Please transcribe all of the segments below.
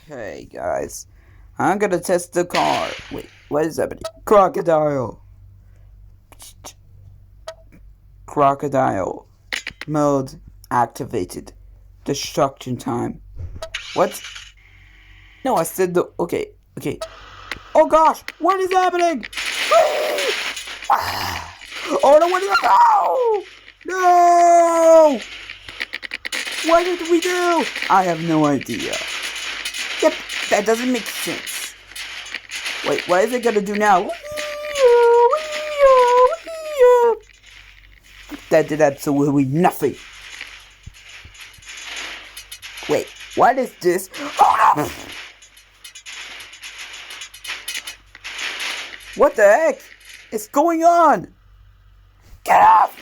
Hey guys, I'm gonna test the car. Wait, what is happening? Crocodile! Crocodile. Mode activated. Destruction time. What? No, I said the. Okay, okay. Oh gosh, what is happening? Oh no, what is that? No! No! What did we do? I have no idea. Yep, that doesn't make sense. Wait, what is it gonna do now? That did absolutely nothing. Wait, what is this? Oh no! What the heck is going on? Get up!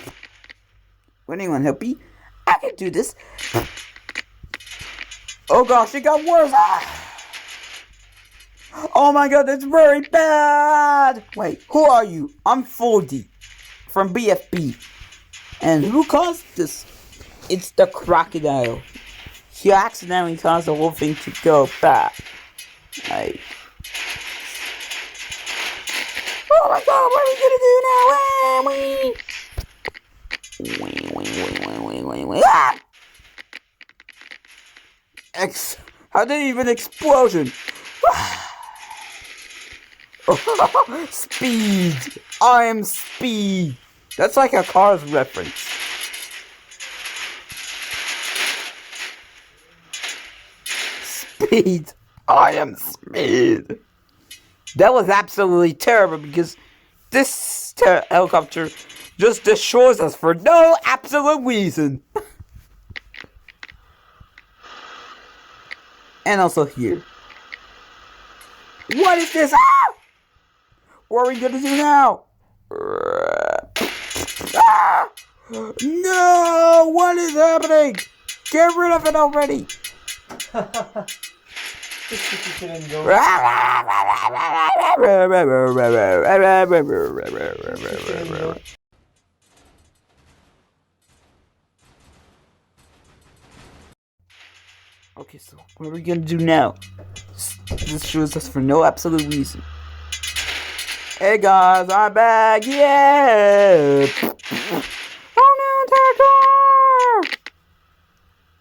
Would anyone help me? I can do this. Oh gosh, it got worse. Oh my god, that's very bad. Wait, who are you? I'm Foldy from BFB. And who caused this? It's the crocodile. He accidentally caused the whole thing to go bad. Like, oh my god, what are we gonna do now? Ah! How did even explosion? Speed! I am Speed! That's like a Cars reference. Speed! I am Speed! That was absolutely terrible because this helicopter just destroys us for no absolute reason. And also here. What is this? Ah! What are we gonna do now? Ah! No! What is happening? Get rid of it already! Okay, so what are we gonna do now? This shows us for no absolute reason. Hey guys, I'm back! Yeah! Oh no, entire car!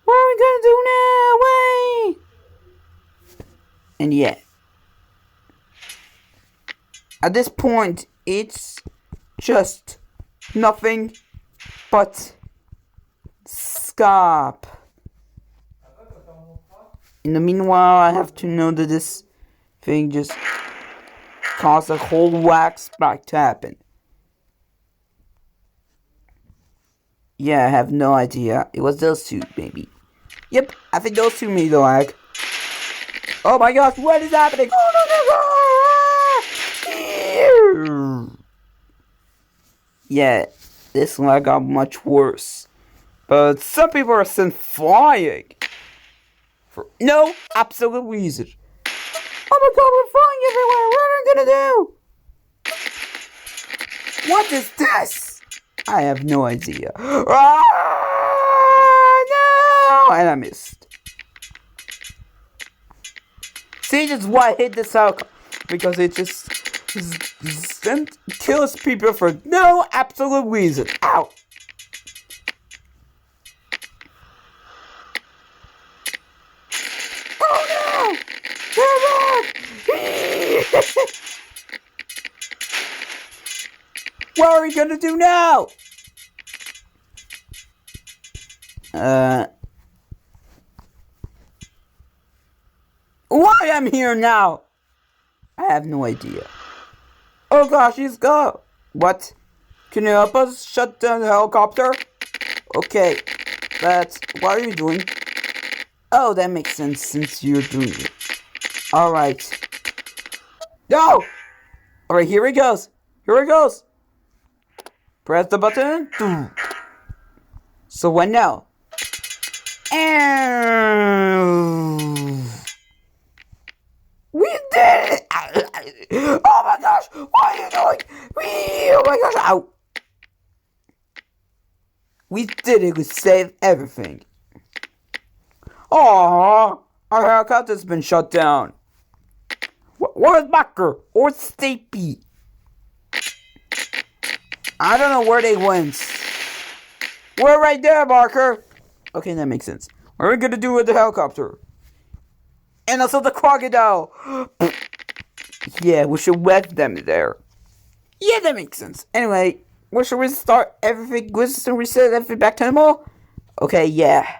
What are we gonna do now? Wait! And yeah. At this point, it's just nothing but stop. In the meanwhile, I have to know that this thing just caused a whole wax spike to happen. Yeah, I have no idea. It was those two, maybe. Yep, I think those two made the lag. Oh my gosh, what is happening? Oh no! Yeah, this lag got much worse. But some people are still flying. For no absolute reason. Oh my god, we're flying everywhere. What are we gonna do? What is this? I have no idea. Ah, no! And I missed. See, that's why I hate this helicopter. Because it just kills people for no absolute reason. Ow! What are we gonna do now? Why I'm here now? I have no idea. Oh gosh, he's gone. What? Can you help us shut down the helicopter? Okay, but what are you doing? Oh, that makes sense since you're doing it. Alright. No! Alright, here he goes. Here he goes. Press the button. So what now? We did it! Oh my gosh! What are you doing? Oh my gosh! Ow! We did it. We saved everything. Aww! Our helicopter's been shut down. Where's Barker? Or Stapy? I don't know where they went. We're right there, Barker. Okay, that makes sense. What are we gonna do with the helicopter? And also the crocodile. Yeah, we should wet them there. Yeah, that makes sense. Anyway, should we start everything? Should we reset everything back to normal? Okay, yeah.